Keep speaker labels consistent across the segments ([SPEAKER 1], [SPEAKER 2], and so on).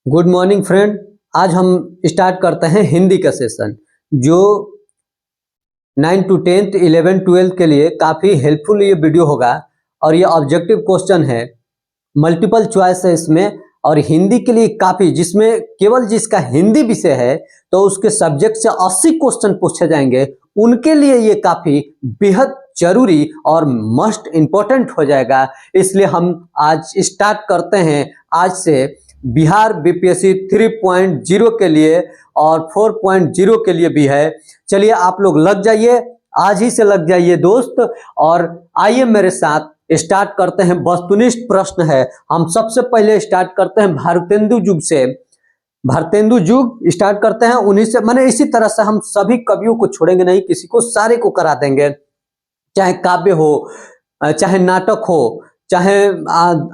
[SPEAKER 1] Good morning friend. आज हम start करते हैं हिंदी का सेशन जो 9 to 10th 11 12 के लिए काफ़ी हेल्पफुल ये वीडियो होगा। और ये ऑब्जेक्टिव क्वेश्चन है, मल्टीपल चॉइस है इसमें, और हिंदी के लिए काफ़ी, जिसमें केवल जिसका हिंदी विषय है तो उसके सब्जेक्ट से 80 क्वेश्चन पूछे जाएंगे, उनके लिए ये काफ़ी बेहद जरूरी और मस्ट इम्पोर्टेंट हो जाएगा। इसलिए हम आज स्टार्ट करते हैं आज से बिहार बीपीएससी 3.0 के लिए और 4.0 के लिए भी है। चलिए आप लोग लग जाइए, आज ही से लग जाइए दोस्त। और आइए मेरे साथ स्टार्ट करते हैं। वस्तुनिष्ठ प्रश्न है। हम सबसे पहले स्टार्ट करते हैं भारतेंदु युग से। भारतेंदु युग स्टार्ट करते हैं उन्हीं से, माने इसी तरह से हम सभी कवियों को छोड़ेंगे नहीं, किसी को सारे को करा देंगे, चाहे काव्य हो, चाहे नाटक हो, चाहे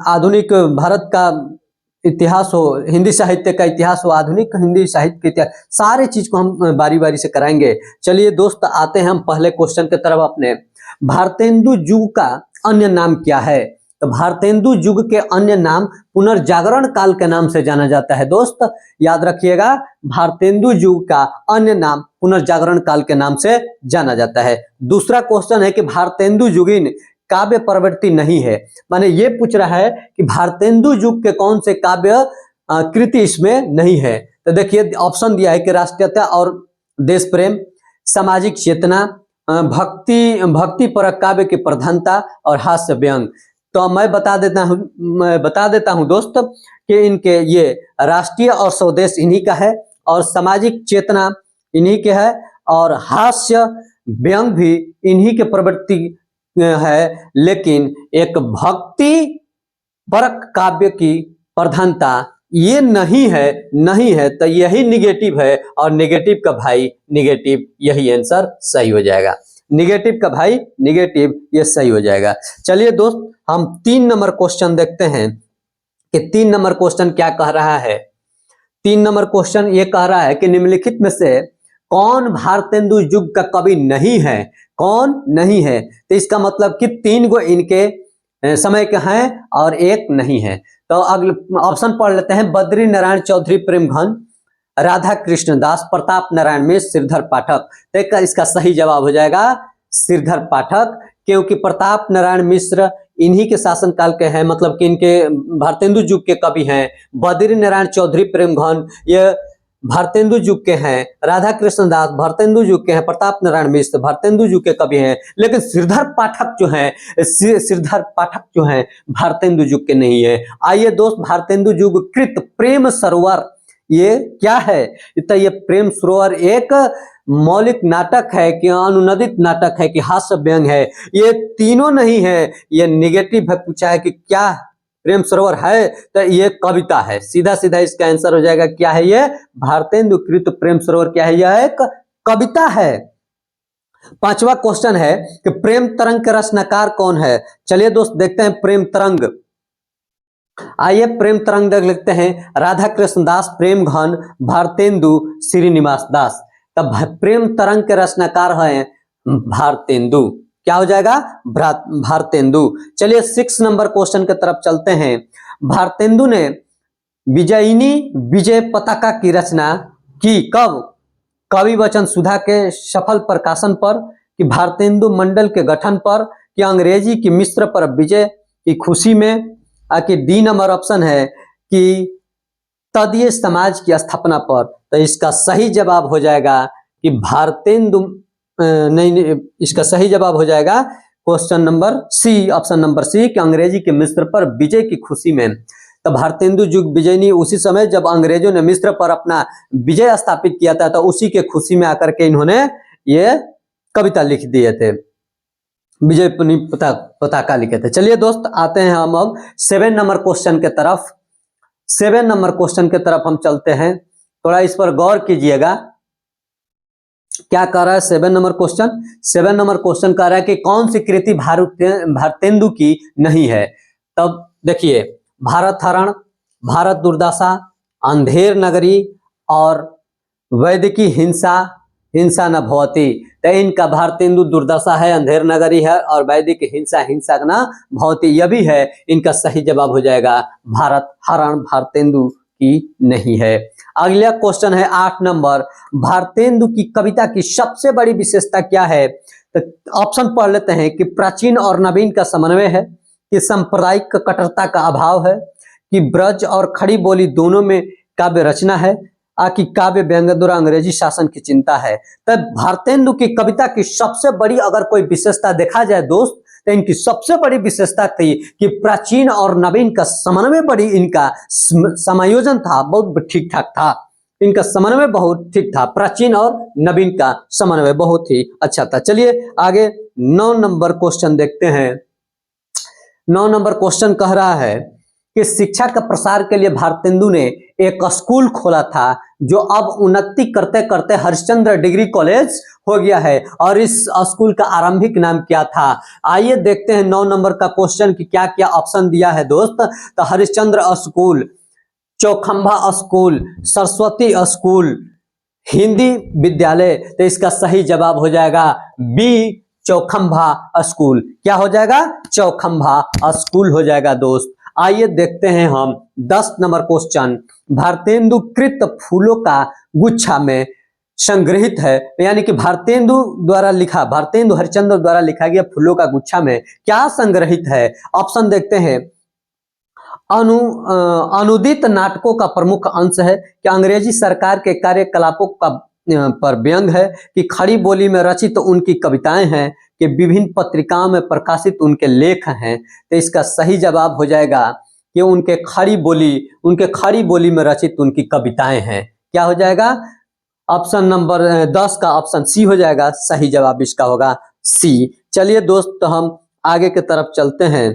[SPEAKER 1] आधुनिक भारत का इतिहास हो, हिंदी साहित्य का इतिहास हो, आधुनिक हिंदी साहित्य का इतिहास, सारे चीज को हम बारी बारी से कराएंगे। चलिए दोस्त आते हैं हम पहले क्वेश्चन की तरफ अपने। भारतेंदु युग का अन्य नाम क्या है? तो भारतेंदु युग के अन्य नाम पुनर्जागरण काल के नाम से जाना जाता है। दोस्त याद रखिएगा, भारतेंदु युग का अन्य नाम पुनर्जागरण काल के नाम से जाना जाता है। दूसरा क्वेश्चन है कि भारतेंदु युगीन काव्य प्रवृत्ति नहीं है। माने ये पूछ रहा है कि भारतेंदु युग के कौन से काव्य कृति इसमें नहीं है। तो देखिए ऑप्शन दिया है कि राष्ट्रीयता और देश प्रेम, सामाजिक चेतना, भक्ति परक काव्य की प्रधानता और हास्य व्यंग। तो मैं बता देता हूं दोस्त कि इनके ये राष्ट्रीय और स्वदेश इन्हीं का है, और सामाजिक चेतना इन्हीं के है, और हास्य व्यंग भी इन्हीं के प्रवृत्ति है। लेकिन एक भक्ति परक काव्य की प्रधानता ये नहीं है। तो यही निगेटिव है, और निगेटिव का भाई निगेटिव, यही आंसर सही हो जाएगा। निगेटिव का भाई निगेटिव, ये सही हो जाएगा। चलिए दोस्त हम 3 नंबर क्वेश्चन देखते हैं कि 3 नंबर क्वेश्चन क्या कह रहा है। 3 नंबर क्वेश्चन ये कह रहा है कि निम्नलिखित में से कौन भारतेंदु युग का कवि नहीं है? कौन नहीं है? तो इसका मतलब कि 3 गो इनके समय के हैं और एक नहीं है। तो अगले ऑप्शन पढ़ लेते हैं। बद्री नारायण चौधरी प्रेमघन, राधा कृष्ण दास, प्रताप नारायण मिश्र, श्रीधर पाठक। तो इसका सही जवाब हो जाएगा श्रीधर पाठक, क्योंकि प्रताप नारायण मिश्र इन्हीं के शासनकाल के हैं, मतलब कि इनके भारतेंदु युग के कवि हैं। बद्री नारायण चौधरी प्रेमघन ये भारतेंदु युग के हैं, राधा कृष्ण दास भारतेंदु युग के हैं, प्रताप नारायण मिश्र भारतेंदु युग के कवि हैं। लेकिन श्रीधर पाठक जो हैं भारतेंदु युग के नहीं है। आइए दोस्त, भारतेंदु युग कृत प्रेम सरोवर ये क्या है? तो ये प्रेम सरोवर एक मौलिक नाटक है कि अनुनदित नाटक है कि हास्य व्यंग है? ये तीनों नहीं है, ये निगेटिव है। पूछा है कि क्या प्रेम सरोवर है, तो ये कविता है। सीधा सीधा इसका आंसर हो जाएगा क्या है? ये भारतेंदु कृत प्रेम सरोवर क्या है? यह एक कविता है। 5वां क्वेश्चन है कि प्रेम तरंग के रचनाकार कौन है? चलिए दोस्त देखते हैं प्रेम तरंग। आइए प्रेम तरंग देख लेते हैं। राधा कृष्ण दास प्रेमघन, भारतेंदु श्रीनिवास दास। तब प्रेम तरंग के रचनाकार हैं भारतेंदु। क्या हो जाएगा? भारतेंदु। चलिए 6 नंबर क्वेश्चन की तरफ चलते हैं। भारतेंदु ने विजयिनी विजय पताका की रचना की कब? कवि वचन सुधा के सफल प्रकाशन पर, कि भारतेंदु मंडल के गठन पर, कि अंग्रेजी की मिस्र पर विजय की खुशी में, कि डी नंबर ऑप्शन है कि तदीय समाज की स्थापना पर। तो इसका सही जवाब हो जाएगा कि भारतेंदु नहीं, इसका सही जवाब हो जाएगा question number C, option number C, कि अंग्रेजी के मिस्र पर विजय की खुशी में। तो भारतेंदु युग विजयनी उसी समय जब अंग्रेजों ने मिस्र पर अपना विजय स्थापित किया था, तो उसी के खुशी में आकर के इन्होंने ये कविता लिख दिए थे, विजय पताका लिखे थे। चलिए दोस्त आते हैं हम अब 7 नंबर क्वेश्चन के तरफ। 7 नंबर क्वेश्चन के तरफ हम चलते हैं, थोड़ा इस पर गौर कीजिएगा। क्या कह रहा है 7 नंबर क्वेश्चन? 7 नंबर क्वेश्चन कह रहा है कि कौन सी कृति भारतेंदु की नहीं है? तब देखिए, भारत हरण, भारत दुर्दशा, अंधेर नगरी और वैदिकी हिंसा न भवती। तो इनका भारतेंदु दुर्दशा है, अंधेर नगरी है, और वैदिक हिंसा न भवती, यह भी है। इनका सही जवाब हो जाएगा भारत हरण, भारतेंदु की नहीं है। अगला क्वेश्चन है 8 नंबर, भारतेंदु की कविता की सबसे बड़ी विशेषता क्या है? तो ऑप्शन पढ़ लेते हैं कि प्राचीन और नवीन का समन्वय है, कि सांप्रदायिक कट्टरता का अभाव है, कि ब्रज और खड़ी बोली दोनों में काव्य रचना है, कि काव्य व्यंग्य द्वारा अंग्रेजी शासन की चिंता है। तब भारतेंदु की कविता की सबसे बड़ी अगर कोई विशेषता देखा जाए दोस्त, तो इनकी सबसे बड़ी विशेषता थी कि प्राचीन और नवीन का समन्वय बड़ी इनका समायोजन था, बहुत ठीक ठाक था। इनका समन्वय बहुत ठीक था, प्राचीन और नवीन का समन्वय बहुत ही अच्छा था। चलिए आगे 9 नंबर क्वेश्चन देखते हैं। 9 नंबर क्वेश्चन कह रहा है कि शिक्षा का प्रसार के लिए भारतेंदु ने एक स्कूल खोला था, जो अब उन्नति करते करते हरिश्चंद्र डिग्री कॉलेज हो गया है, और इस स्कूल का आरंभिक नाम क्या था? आइए देखते हैं 9 नंबर का क्वेश्चन कि क्या क्या ऑप्शन दिया है दोस्त। तो Harishchandra school, Chaukhamba school, Saraswati school, Hindi विद्यालय। तो इसका सही जवाब हो जाएगा बी, चौखंबा स्कूल। क्या हो जाएगा? चौखंबा स्कूल हो जाएगा दोस्त। आइए देखते हैं हम 10 नंबर क्वेश्चन, भारतेंदु कृत फूलों का गुच्छा में संग्रहित है, यानी कि भारतेंदु द्वारा लिखा, भारतेंदु हरिश्चंद्र द्वारा लिखा गया फूलों का गुच्छा में क्या संग्रहित है? ऑप्शन देखते हैं। अनुदित नाटकों का प्रमुख अंश है, कि अंग्रेजी सरकार के कार्यकलापों का पर व्यंग है, कि खड़ी बोली में रचित तो उनकी कविताएं हैं, कि विभिन्न पत्रिकाओं में प्रकाशित उनके लेख हैं। तो इसका सही जवाब हो जाएगा कि उनके खड़ी बोली में रचित उनकी कविताएं हैं। क्या हो जाएगा? ऑप्शन नंबर 10 का ऑप्शन सी हो जाएगा, सही जवाब इसका होगा सी। चलिए दोस्त, तो हम आगे की तरफ चलते हैं।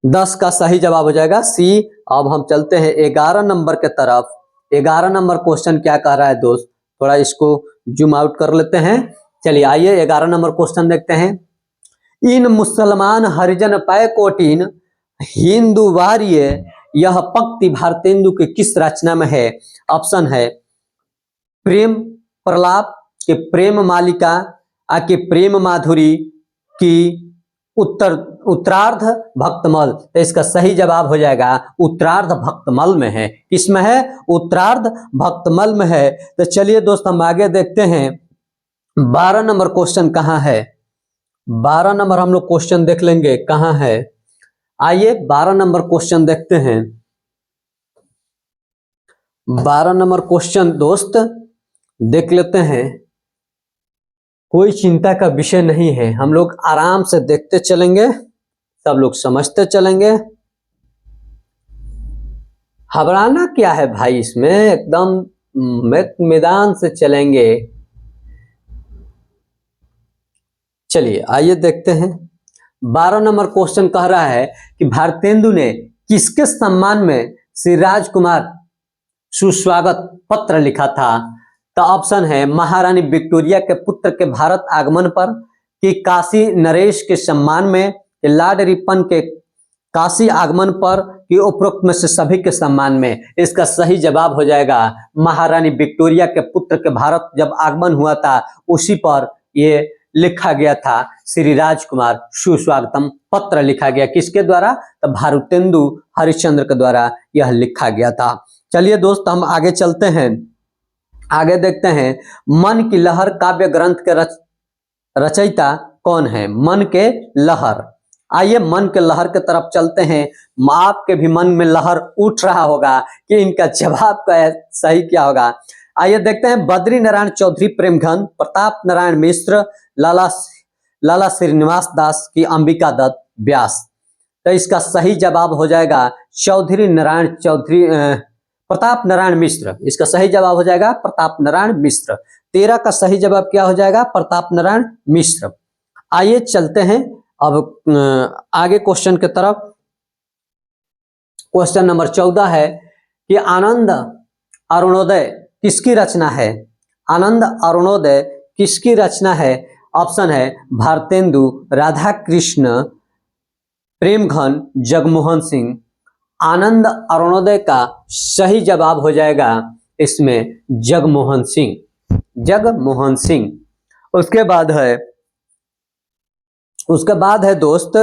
[SPEAKER 1] 10 का सही जवाब हो जाएगा सी। अब हम चलते हैं 11 नंबर के तरफ। 11 नंबर क्वेश्चन क्या कह रहा है दोस्त, थोड़ा इसको जूम आउट कर लेते हैं। चलिए आइए 11 नंबर क्वेश्चन देखते हैं। इन मुसलमान हरिजन पै कोटिन हिंदू वार्य, यह पंक्ति भारतेंदु की किस रचना में है? ऑप्शन है प्रेम प्रलाप, के प्रेम मालिका, के प्रेम माधुरी, की उत्तरार्ध भक्तमल। तो इसका सही जवाब हो जाएगा उत्तरार्ध भक्तमल में है। किसमें है? उत्तरार्ध भक्तमल में है। तो चलिए दोस्त, हम आगे देखते हैं 12 नंबर क्वेश्चन कहाँ है। 12 नंबर हम लोग क्वेश्चन देख लेंगे कहाँ है। आइए 12 नंबर क्वेश्चन देखते हैं। 12 नंबर क्वेश्चन दोस्त देख लेते हैं। कोई चिंता का विषय नहीं है, हम लोग आराम से देखते चलेंगे, सब लोग समझते चलेंगे। घबराना क्या है भाई, इसमें एकदम मैदान से चलेंगे। चलिए आइए देखते हैं। 12 नंबर क्वेश्चन कह रहा है कि भारतेंदु ने किसके सम्मान में श्री राजकुमार सुस्वागत पत्र लिखा था? तो ऑप्शन है महारानी विक्टोरिया के पुत्र के भारत आगमन पर, कि काशी नरेश के सम्मान में, कि लॉर्ड रिपन के काशी आगमन पर, कि उपरोक्त में से सभी के सम्मान में। इसका सही जवाब हो जाएगा महारानी विक्टोरिया के पुत्र के भारत जब आगमन हुआ था उसी पर ये लिखा गया था, श्री राजकुमार सुस्वागतम पत्र लिखा गया। किसके द्वारा? तो भारतेंदु हरिश्चंद्र के द्वारा यह लिखा गया था। चलिए दोस्त, हम आगे चलते हैं। आगे देखते हैं मन की लहर काव्य ग्रंथ के रचयिता कौन है? मन के लहर। आइए मन के लहर के तरफ चलते हैं। आपके भी मन में लहर उठ रहा होगा कि इनका जवाब का सही क्या होगा। आइए देखते हैं। बद्री नारायण चौधरी प्रेमघन, प्रताप नारायण मिश्र, लाला श्रीनिवास दास, की अंबिका दत्त व्यास। तो इसका सही जवाब हो जाएगा प्रताप नारायण मिश्र। इसका सही जवाब हो जाएगा प्रताप नारायण मिश्र। 13 का सही जवाब क्या हो जाएगा? प्रताप नारायण मिश्र। आइए चलते हैं अब आगे क्वेश्चन की तरफ। क्वेश्चन नंबर 14 है कि आनंद अरुणोदय किसकी रचना है? आनंद अरुणोदय किसकी रचना है? ऑप्शन है भारतेंदु, राधा कृष्ण, प्रेमघन, जगमोहन सिंह। आनंद अरुणोदय का सही जवाब हो जाएगा इसमें जगमोहन सिंह। जगमोहन सिंह। उसके बाद है दोस्त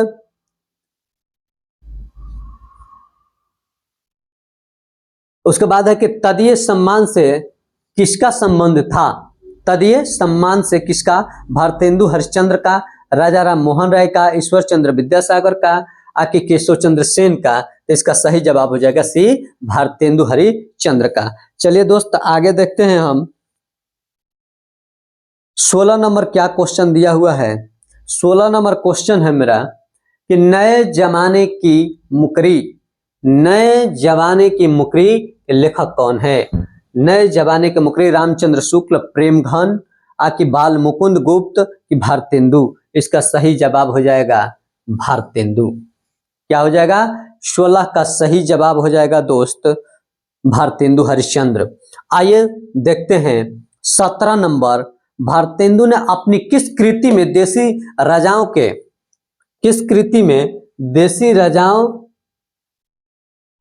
[SPEAKER 1] उसके बाद है कि तदीय सम्मान से किसका संबंध था? तदीय सम्मान से किसका? भारतेंदु हरिश्चंद्र का, राजा राम मोहन राय का, ईश्वर चंद्र विद्यासागर का, आके केशव चंद्र सेन का। तो इसका सही जवाब हो जाएगा सी, भारतेंदु हरिश्चंद्र का। चलिए दोस्त आगे देखते हैं हम 16 नंबर क्या क्वेश्चन दिया हुआ है। 16 नंबर क्वेश्चन है मेरा कि नए जमाने की मुकरी, नए जमाने की मुकरी लेखक कौन है? नए जमाने के मुकरी रामचंद्र शुक्ल, प्रेमघन, आकि बाल मुकुंद गुप्त कि भारतेंदु। इसका सही जवाब हो जाएगा भारतेंदु। क्या हो जाएगा? 16 का सही जवाब हो जाएगा दोस्त भारतेंदु हरिश्चंद्र। आइए देखते हैं 17 नंबर, भारतेंदु ने अपनी किस कृति में देसी राजाओं के, किस कृति में देसी राजाओं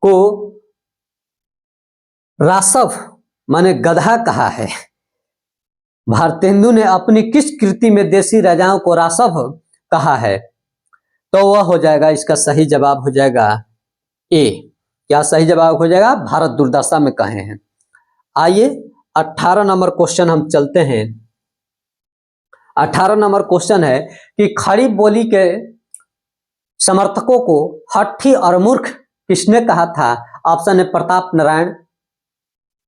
[SPEAKER 1] को रासव माने गधा कहा है? भारतेंदु ने अपनी किस कृति में देसी राजाओं को रासव कहा है? तो वह हो जाएगा, इसका सही जवाब हो जाएगा ए। क्या सही जवाब हो जाएगा? भारत दुर्दशा में कहे हैं। आइए 18 नंबर क्वेश्चन हम चलते हैं। 18 नंबर क्वेश्चन है कि खड़ी बोली के समर्थकों को हठी और मूर्ख किसने कहा था? ऑप्शन है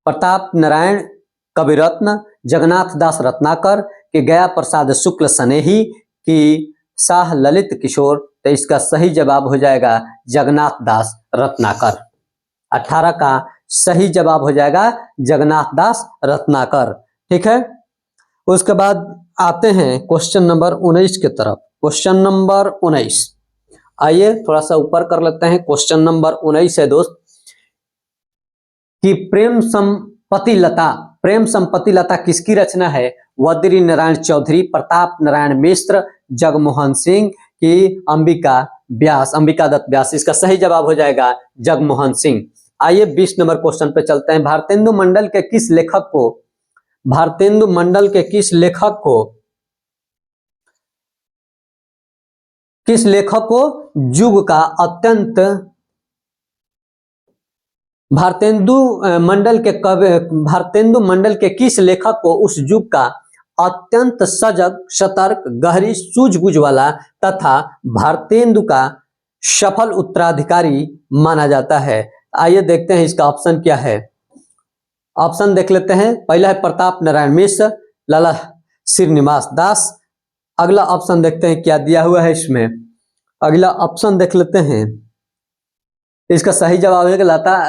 [SPEAKER 1] प्रताप नारायण कविरत्न, जगन्नाथ दास रत्नाकर, कि गया प्रसाद शुक्ल स्नेही, कि शाह ललित किशोर। तो इसका सही जवाब हो जाएगा जगन्नाथ दास रत्नाकर। 18 का सही जवाब हो जाएगा जगन्नाथ दास रत्नाकर। ठीक है, उसके बाद आते हैं क्वेश्चन नंबर 19 की तरफ। क्वेश्चन नंबर 19, आइए थोड़ा सा ऊपर कर लेते हैं। क्वेश्चन नंबर 19 है दोस्त कि प्रेम संपत्ति लता किसकी रचना है? वद्री नारायण चौधरी, प्रताप नारायण मिश्र, जगमोहन सिंह की अंबिका दत्त व्यास। इसका सही जवाब हो जाएगा जगमोहन सिंह। आइए 20 नंबर क्वेश्चन पे चलते हैं। भारतेंदु मंडल के किस लेखक को युग का अत्यंत, भारतेंदु मंडल के किस लेखक को उस युग का अत्यंत सजग, सतर्क, गहरी सूझबूझ वाला तथा भारतेंदु का सफल उत्तराधिकारी माना जाता है? आइए देखते हैं इसका ऑप्शन क्या है। ऑप्शन देख लेते हैं। पहला है प्रताप नारायण मिश्र, लाला श्रीनिवास दास। अगला ऑप्शन देखते हैं क्या दिया हुआ है इसमें। अगला ऑप्शन देख लेते हैं। इसका सही जवाब हो जाएगा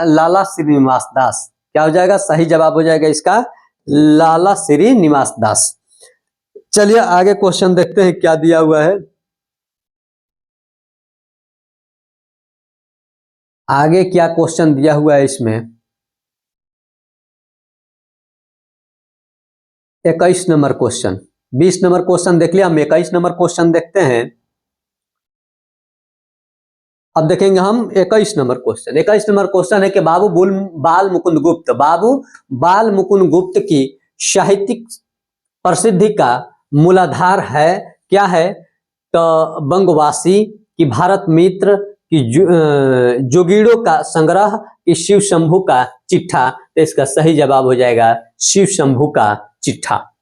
[SPEAKER 1] लाला श्रीनिवास दास। क्या हो जाएगा? सही जवाब हो जाएगा इसका लाला श्रीनिवास दास। चलिए आगे क्वेश्चन देखते हैं क्या दिया हुआ है। आगे क्या क्वेश्चन दिया हुआ है इसमें। 21 नंबर क्वेश्चन, 20 नंबर क्वेश्चन देख लिया, हम 21 नंबर क्वेश्चन देखते हैं। अब देखेंगे हम 21 नंबर क्वेश्चन। 21 नंबर क्वेश्चन है कि बाबू बाल मुकुंद गुप्त की साहित्यिक प्रसिद्धि का मूलाधार है क्या है? तो बंगवासी, की भारत मित्र, की जोगीड़ों का संग्रह, की शिव शंभू का चिट्ठा। तो इसका सही जवाब हो जाएगा शिव शंभू का चिट्ठा।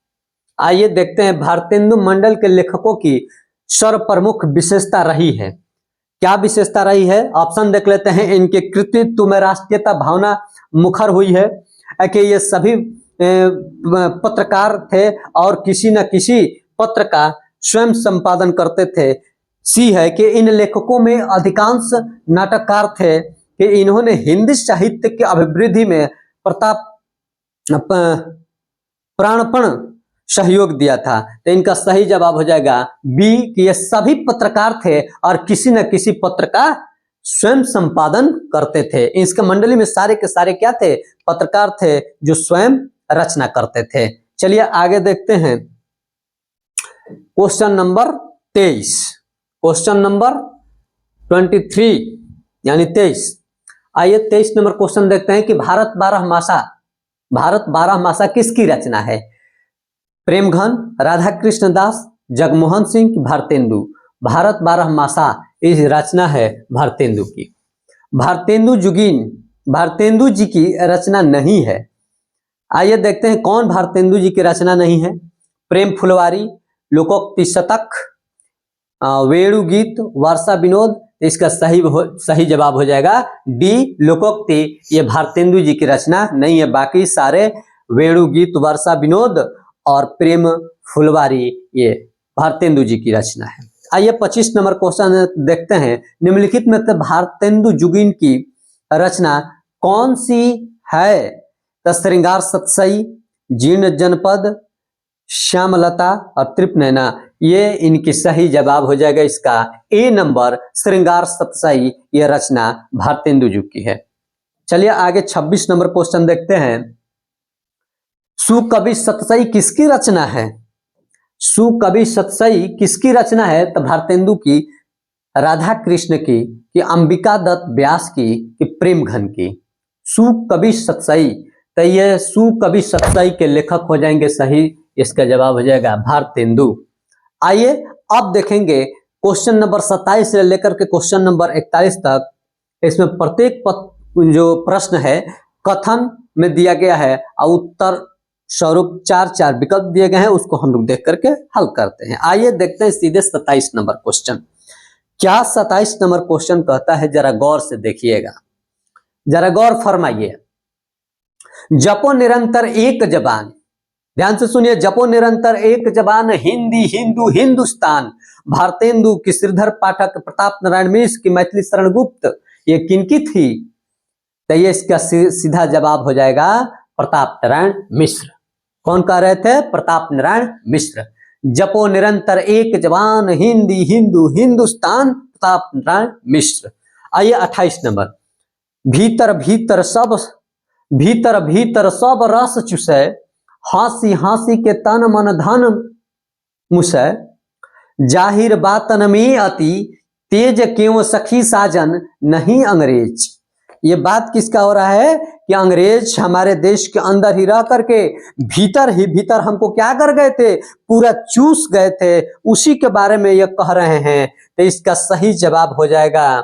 [SPEAKER 1] आइए देखते हैं भारतेंदु मंडल के लेखकों की सर्वप्रमुख विशेषता रही है। क्या विशेषता रही है? ऑप्शन देख लेते हैं। इनके कृतित्व में राष्ट्रीयता भावना मुखर हुई है, कि ये सभी पत्रकार थे और किसी न किसी पत्र का स्वयं संपादन करते थे। सी है कि इन लेखकों में अधिकांश नाटककार थे, कि इन्होंने हिंदी साहित्य की अभिवृद्धि में प्राणपण सहयोग दिया था। तो इनका सही जवाब हो जाएगा बी, कि ये सभी पत्रकार थे और किसी न किसी पत्र का स्वयं संपादन करते थे। इसके मंडली में सारे के सारे क्या थे? पत्रकार थे जो स्वयं रचना करते थे। चलिए आगे देखते हैं क्वेश्चन नंबर 23। क्वेश्चन नंबर 23 यानी 23। आइए 23 नंबर क्वेश्चन देखते हैं कि भारत 12 मासा किसकी रचना है? प्रेमघन, राधा कृष्ण दास, जगमोहन सिंह की भारतेंदु। भारत 12 मासा इस रचना है भारतेंदु की। भारतेंदु जुगीन भारतेंदु जी की रचना नहीं है। आइए देखते हैं कौन भारतेंदु जी की रचना नहीं है। प्रेम फुलवारी, लोकोक्ति शतक, वेणु गीत, वर्षा विनोद। इसका सही जवाब हो जाएगा डी, लोकोक्ति। ये भारतेंदु जी की रचना नहीं है, बाकी सारे वेणु गीत, वर्षा विनोद और प्रेम फुलवारी ये भारतेंदु जी की रचना है। आइए 25 नंबर क्वेश्चन देखते हैं। निम्नलिखित में से भारतेंदु जुगीन की रचना कौन सी है? तो श्रृंगार सतसई, जीर्ण जनपद, श्यामलता और तृपनैना। ये इनकी सही जवाब हो जाएगा इसका ए नंबर, श्रृंगार सतसई। ये रचना भारतेंदु जी की है। चलिए आगे 26 नंबर क्वेश्चन देखते हैं। सुकवि सतसई किसकी रचना है? सुकवि सतसई किसकी रचना है? तो भारतेंदु की, राधा कृष्ण की, कि अंबिका दत्त व्यास की, कि प्रेम घन की। सुकवि सतसई, तो ये सुकवि सतसई के लेखक हो जाएंगे सही। इसका जवाब हो जाएगा भारतेंदु। आइए अब देखेंगे क्वेश्चन नंबर 27 से लेकर के क्वेश्चन नंबर 41 तक। इसमें प्रत्येक जो प्रश्न है कथन में दिया गया है और उत्तर स्वरूप 4 विकल्प दिए गए हैं, उसको हम लोग देख करके हल करते हैं। आइए देखते हैं सीधे 27 नंबर क्वेश्चन। क्या 27 नंबर क्वेश्चन कहता है, जरा गौर से देखिएगा, जरा गौर फरमाइए। जपो निरंतर एक जबान, ध्यान से सुनिए, जपो निरंतर एक जबान, हिंदी हिंदू हिंदुस्तान। भारतेंदु की, श्रीधर पाठक, प्रताप नारायण मिश्र की, मैथिली शरण गुप्त। ये किनकी थी? तो ये इसका सीधा जवाब हो जाएगा प्रताप नारायण मिश्र। कौन कह रहे थे? प्रताप नारायण मिश्र। जपो निरंतर एक जबान, हिंदी हिंदू हिंदुस्तान, प्रताप नारायण मिश्र। आइए 28 नंबर। भीतर भीतर सब रस चुसै, हासी हासी के तन मन धन मुसै, जाहिर बातन में अति, तेज क्यों सखी साजन नहीं अंग्रेज। ये बात किसका हो रहा है कि अंग्रेज हमारे देश के अंदर ही रह करके भीतर ही भीतर हमको क्या कर गए थे? पूरा चूस गए थे। उसी के बारे में ये कह रहे हैं। तो इसका सही जवाब हो जाएगा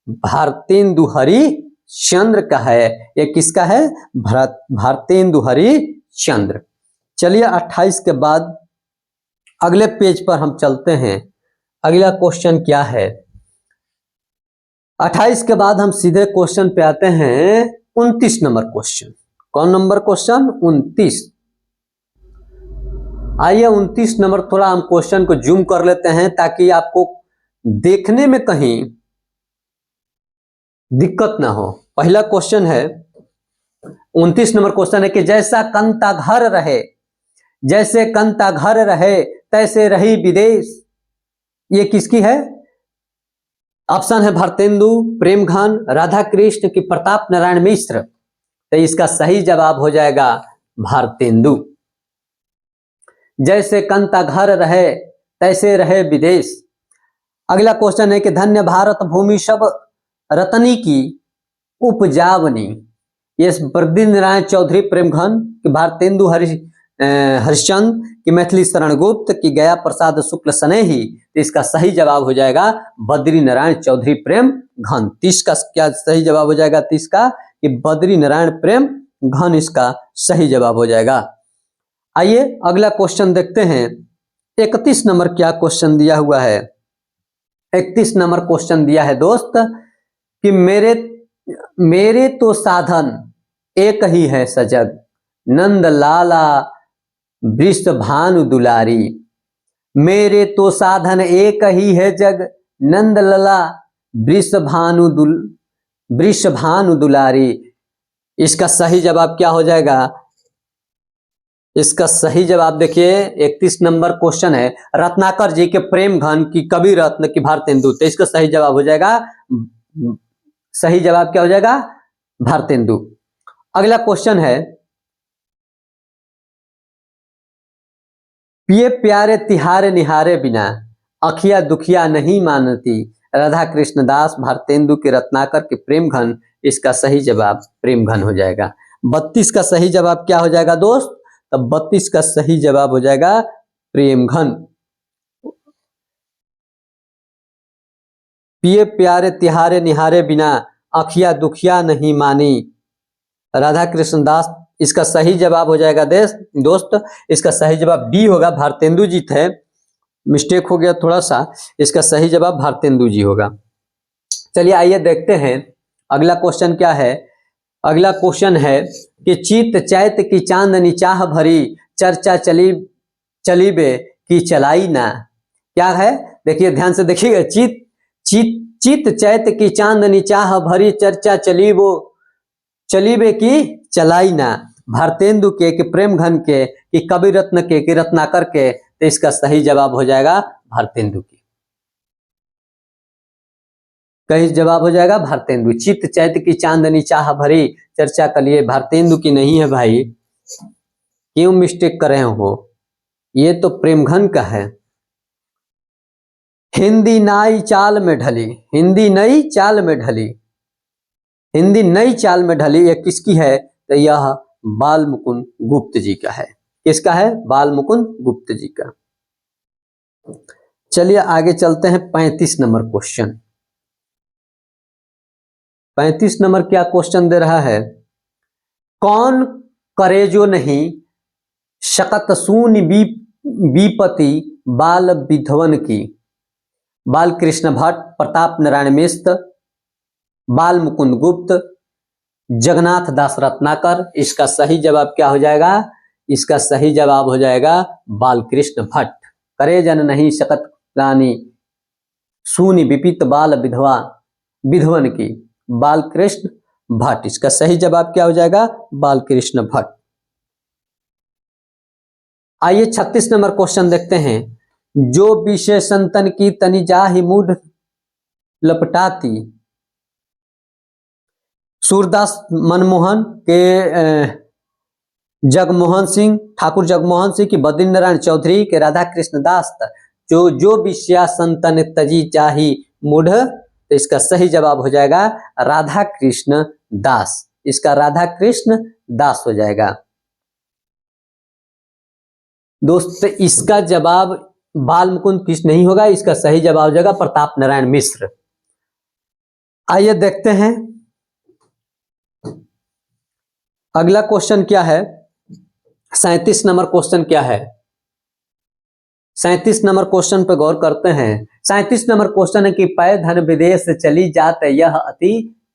[SPEAKER 1] भारतेंदु हरिश्चंद्र का है। ये किसका है? भारतेंदु हरिश्चंद्र। चलिए 28 के बाद अगले पेज पर हम चलते हैं। अगला क्वेश्चन क्या है? 28 के बाद हम सीधे क्वेश्चन पे आते हैं 29 नंबर क्वेश्चन। कौन नंबर क्वेश्चन? 29। आइए 29 नंबर, थोड़ा हम क्वेश्चन को जूम कर लेते हैं ताकि आपको देखने में कहीं दिक्कत ना हो। पहला क्वेश्चन है, 29 नंबर क्वेश्चन है कि जैसा कंता घर रहे, जैसे कंता घर रहे तैसे रही विदेश। ये किसकी है? ऑप्शन है भारतेंदु, प्रेमघन, राधा कृष्ण की प्रताप नारायण मिश्र। तो इसका सही जवाब हो जाएगा भारतेंदु। जैसे कंता घर रहे तैसे रहे विदेश। अगला क्वेश्चन है कि धन्य भारत भूमि सब रतनी की उपजावनी। ये बद्री नारायण चौधरी प्रेमघन की, भारतेंदु हरिश्चंद्र की, मैथिली शरण गुप्त की, गया प्रसाद शुक्ल स्नेही। तो इसका सही जवाब हो जाएगा बद्री नारायण चौधरी प्रेम घन। 30 का क्या सही जवाब हो जाएगा? 30 का कि बद्री नारायण प्रेम घन इसका सही जवाब हो जाएगा। आइए अगला क्वेश्चन देखते हैं। 31 नंबर क्या क्वेश्चन दिया हुआ है? 31 नंबर क्वेश्चन दिया है दोस्त कि मेरे तो साधन एक ही है सजग, नंद लाला वृषभानु दुलारी। मेरे तो साधन एक ही है जग, नंद लला वृषभानु दुलारी। इसका सही जवाब क्या हो जाएगा? इसका सही जवाब देखिए, 31 नंबर क्वेश्चन है रत्नाकर जी के प्रेम घन की, कवि रत्न की, भारतेंदु। तो इसका सही जवाब हो जाएगा, सही जवाब क्या हो जाएगा? भारतेंदु। अगला क्वेश्चन है, पिए प्यारे तिहारे निहारे बिना, अखिया दुखिया नहीं मानती। राधा कृष्ण दास, भारतेंदु के, रत्नाकर के प्रेम घन। इसका सही जवाब प्रेम घन हो जाएगा। 32 का सही जवाब क्या हो जाएगा दोस्त? तब 32 का सही जवाब हो जाएगा प्रेम घन। पिए प्यारे तिहारे निहारे बिना, अखिया दुखिया नहीं मानी। राधा कृष्ण दास, इसका सही जवाब हो जाएगा दोस्त, इसका सही जवाब डी होगा, भारतेंदु जी थे, मिस्टेक हो गया थोड़ा सा, इसका सही जवाब भारतेंदु जी होगा। चलिए आइए देखते हैं अगला क्वेश्चन क्या है। अगला क्वेश्चन है कि चित चैत की चांदनी चाह भरी, चर्चा चली चली बे की चलाई ना। क्या है, देखिए ध्यान से देखिएगा, चित चित चित चैत की चांदनी चाह भरी, चर्चा चली बे की चलाई ना। भारतेंदु के, कि प्रेम घन के, कि कवि रत्न के, कि रत्नाकर के। तो इसका सही जवाब हो जाएगा भारतेंदु की। कहीं जवाब हो जाएगा भारतेंदु। चित चैत की चांदनी चाह भरी, चर्चा के लिए भारतेंदु की नहीं है भाई, क्यों मिस्टेक कर रहे हो, ये तो प्रेमघन का है। हिंदी नई चाल में ढली, हिंदी नई चाल में ढली, हिंदी नई चाल में ढली, ये किसकी है, तो यह बाल मुकुंद गुप्त जी का है। किसका है, बाल मुकुंद गुप्त जी का। चलिए आगे चलते हैं 35 नंबर क्वेश्चन। 35 नंबर क्या क्वेश्चन दे रहा है, कौन करे जो नहीं शकत सून विपति बाल विधवन की। बाल कृष्ण भट्ट, प्रताप नारायण मिश्र, बाल मुकुंद गुप्त, जगन्नाथ दास रत्नाकर। इसका सही जवाब क्या हो जाएगा, इसका सही जवाब हो जाएगा बाल कृष्ण भट्ट। करे जन नहीं शकत रानी सूनि विपित बाल विधवन की, बाल कृष्ण भट्ट। इसका सही जवाब क्या हो जाएगा, बाल कृष्ण भट्ट। आइए 36 नंबर क्वेश्चन देखते हैं। जो विशेषंतन की तनि जाहि मूढ़ लपटाती। सूरदास मनमोहन के जगमोहन सिंह, ठाकुर जगमोहन सिंह की बद्री नारायण चौधरी के राधा कृष्ण दास। जो विषयासंतन तजी चाही मूढ़, तो इसका सही जवाब हो जाएगा राधा कृष्ण दास। इसका राधा कृष्ण दास हो जाएगा दोस्त। इसका जवाब बाल मुकुंद कृष्ण नहीं होगा, इसका सही जवाब हो जाएगा प्रताप नारायण मिश्र। आइए देखते हैं अगला क्वेश्चन क्या है। 37 नंबर क्वेश्चन क्या है, 37 नंबर क्वेश्चन पे गौर करते हैं। 37 नंबर क्वेश्चन है कि पै धन विदेश चली जात यह अति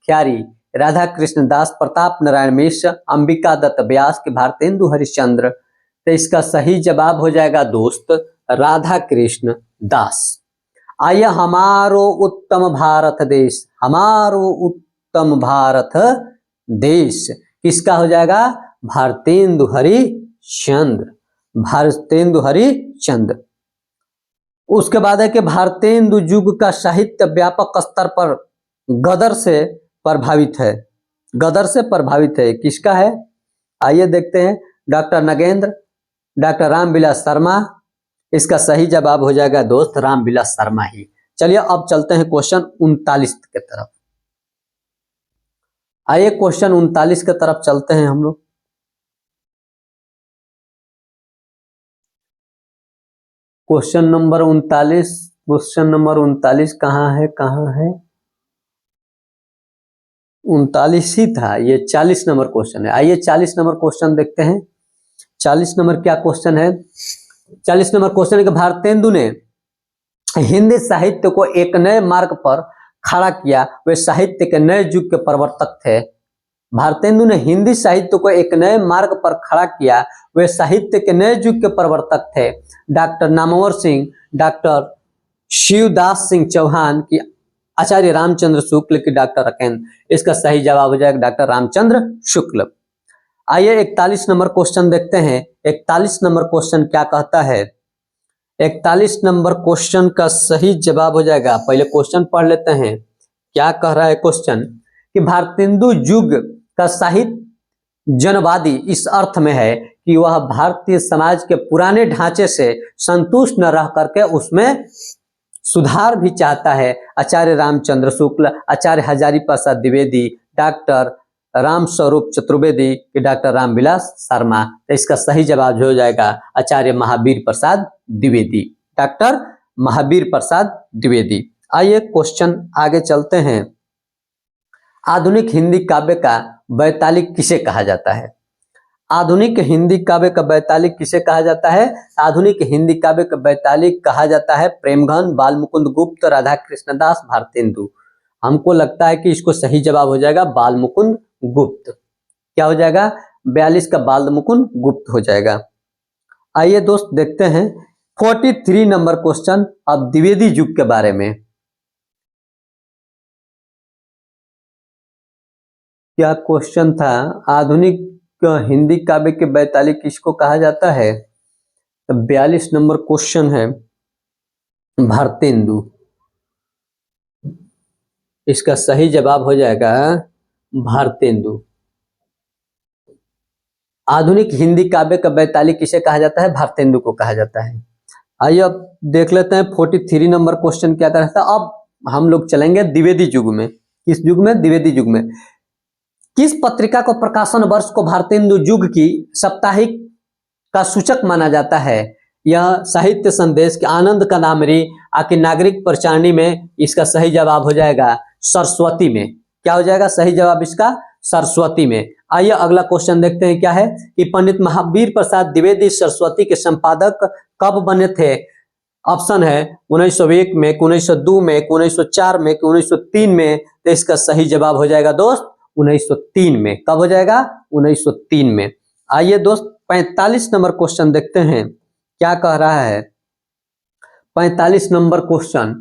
[SPEAKER 1] ख्यारी। राधा कृष्ण दास, प्रताप नारायण मिश्र, अंबिका दत्त व्यास के भारतेंदु हरिश्चंद्र। तो इसका सही जवाब हो जाएगा दोस्त राधा कृष्ण दास। आइए हमारो उत्तम भारत देश, हमारो उत्तम भारत देश किसका हो जाएगा, भारतेंदु हरिश्चंद्र, भारतेंदु हरिश्चंद्र। उसके बाद है कि भारतेंदु युग का साहित्य व्यापक स्तर पर गदर से प्रभावित है, गदर से प्रभावित है, किसका है, आइए देखते हैं। Doctor Nagendra, doctor Ramvilas Sharma. इसका सही जवाब हो जाएगा दोस्त रामविलास शर्मा ही। चलिए अब चलते हैं क्वेश्चन 39 के तरफ। आइए क्वेश्चन 39 के तरफ चलते हैं हम लोग। क्वेश्चन नंबर 39, क्वेश्चन नंबर 39 कहाँ है, कहाँ है, 39 ही था, ये 40 नंबर क्वेश्चन है। आइए 40 नंबर क्वेश्चन देखते हैं। 40 नंबर क्या क्वेश्चन है, 40 नंबर क्वेश्चन है कि भारतेंदु ने हिंदी साहित्य को एक नए मार्ग पर खड़ा किया, वे साहित्य के नए युग के प्रवर्तक थे। भारतेंदु ने हिंदी साहित्य को एक नए मार्ग पर खड़ा किया, वे साहित्य के नए युग के प्रवर्तक थे। डॉक्टर नामवर सिंह, डॉक्टर शिवदास सिंह चौहान की, आचार्य रामचंद्र शुक्ल की, डॉक्टर अकेंद्र। इसका सही जवाब हो जाएगा डॉक्टर रामचंद्र शुक्ल। आइए 41 नंबर क्वेश्चन देखते हैं। 41 नंबर क्वेश्चन क्या कहता है, 41 नंबर क्वेश्चन का सही जवाब हो जाएगा, पहले क्वेश्चन पढ़ लेते हैं क्या कह रहा है क्वेश्चन, कि भारतेंदु युग का साहित्य जनवादी इस अर्थ में है कि वह भारतीय समाज के पुराने ढांचे से संतुष्ट न रह करके उसमें सुधार भी चाहता है। आचार्य रामचंद्र शुक्ल, आचार्य हजारी प्रसाद द्विवेदी, डॉक्टर राम स्वरूप चतुर्वेदी कि डॉक्टर रामविलास शर्मा। तो इसका सही जवाब हो जाएगा आचार्य महावीर प्रसाद द्विवेदी, डॉक्टर महावीर प्रसाद द्विवेदी। आइए क्वेश्चन आगे चलते हैं। आधुनिक हिंदी काव्य का वैतालिक किसे कहा जाता है? आधुनिक हिंदी काव्य का वैतालिक किसे कहा जाता है? आधुनिक हिंदी काव्य का वैतालिक कहा जाता है प्रेमघन, बालमुकुंद गुप्त, राधा कृष्णदास, भारतेंदु। हमको लगता है कि इसको सही जवाब हो जाएगा बालमुकुंद गुप्त। क्या हो जाएगा? 42 का बालमुकुंद गुप्त हो जाएगा। आइए दोस्त देखते हैं 43 नंबर क्वेश्चन अब द्विवेदी युग के बारे में। क्या क्वेश्चन था? आधुनिक हिंदी काव्य के वैतालिक किसको कहा जाता है? तो 42 नंबर क्वेश्चन है भारतेंदु। इसका सही जवाब हो जाएगा भारतेंदु। आधुनिक हिंदी काव्य का वैतालिक किसे कहा जाता है? भारतेंदु को कहा जाता है। आइए अब देख लेते हैं 43 नंबर क्वेश्चन क्या कहता है। अब हम लोग चलेंगे द्विवेदी युग में। किस युग में? द्विवेदी युग में। किस पत्रिका को प्रकाशन वर्ष को भारतेंदु युग की साप्ताहिक का सूचक माना जाता है? यह साहित्य संदेश के आनंद कदामरी आके नागरिक प्रचारणी में इसका सही जवाब हो जाएगा सरस्वती में। क्या हो जाएगा सही जवाब इसका? सरस्वती में। आइए अगला क्वेश्चन देखते हैं क्या है कि पंडित महावीर प्रसाद द्विवेदी सरस्वती के संपादक कब बने थे? ऑप्शन है 1901 में, 1902 में, 1904 में, 1903 में। तो इसका सही जवाब हो जाएगा दोस्त 1903 में। कब हो जाएगा? 1903 में। आइए दोस्त 45 नंबर क्वेश्चन देखते हैं क्या कह रहा है। 45 नंबर क्वेश्चन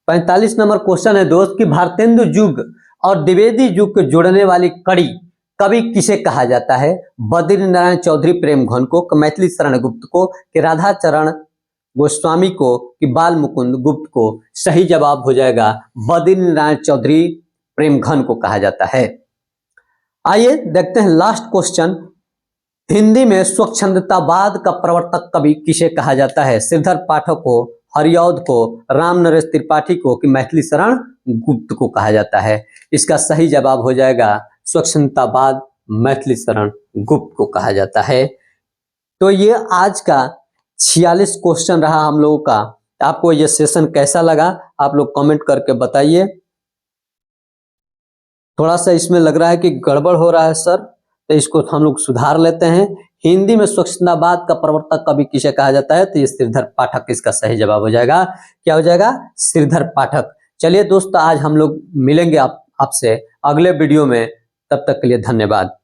[SPEAKER 1] 45 नंबर क्वेश्चन है दोस्त कि भारतेंदु युग और द्विवेदी युग को जोड़ने वाली कड़ी कवि किसे कहा जाता है? बद्री नारायण चौधरी प्रेमघन को, मैथिली शरण गुप्त को, कि राधा चरण गोस्वामी को, कि बाल मुकुंद गुप्त को? सही जवाब हो जाएगा बद्री नारायण चौधरी प्रेमघन को कहा जाता है। आइए देखते हैं लास्ट क्वेश्चन। हिंदी में स्वच्छंदतावाद का प्रवर्तक कवि किसे कहा जाता है? श्रीधर पाठक को, हरिऔध को, राम नरेश त्रिपाठी को, कि मैथिली शरण गुप्त को कहा जाता है? इसका सही जवाब हो जाएगा स्वच्छंदतावाद मैथिली शरण गुप्त को कहा जाता है। तो ये आज का 46 क्वेश्चन रहा हम लोगों का। आपको ये सेशन कैसा लगा आप लोग कमेंट करके बताइए। थोड़ा सा इसमें लग रहा है कि गड़बड़ हो रहा है सर, तो इसको हम लोग सुधार लेते हैं। हिंदी में स्वच्छंदतावाद का प्रवर्तक कवि किसे कहा जाता है? तो ये श्रीधर पाठक इसका सही जवाब हो जाएगा। क्या हो जाएगा? श्रीधर पाठक। चलिए दोस्तों आज हम लोग मिलेंगे आपसे अगले वीडियो में। तब तक के लिए धन्यवाद।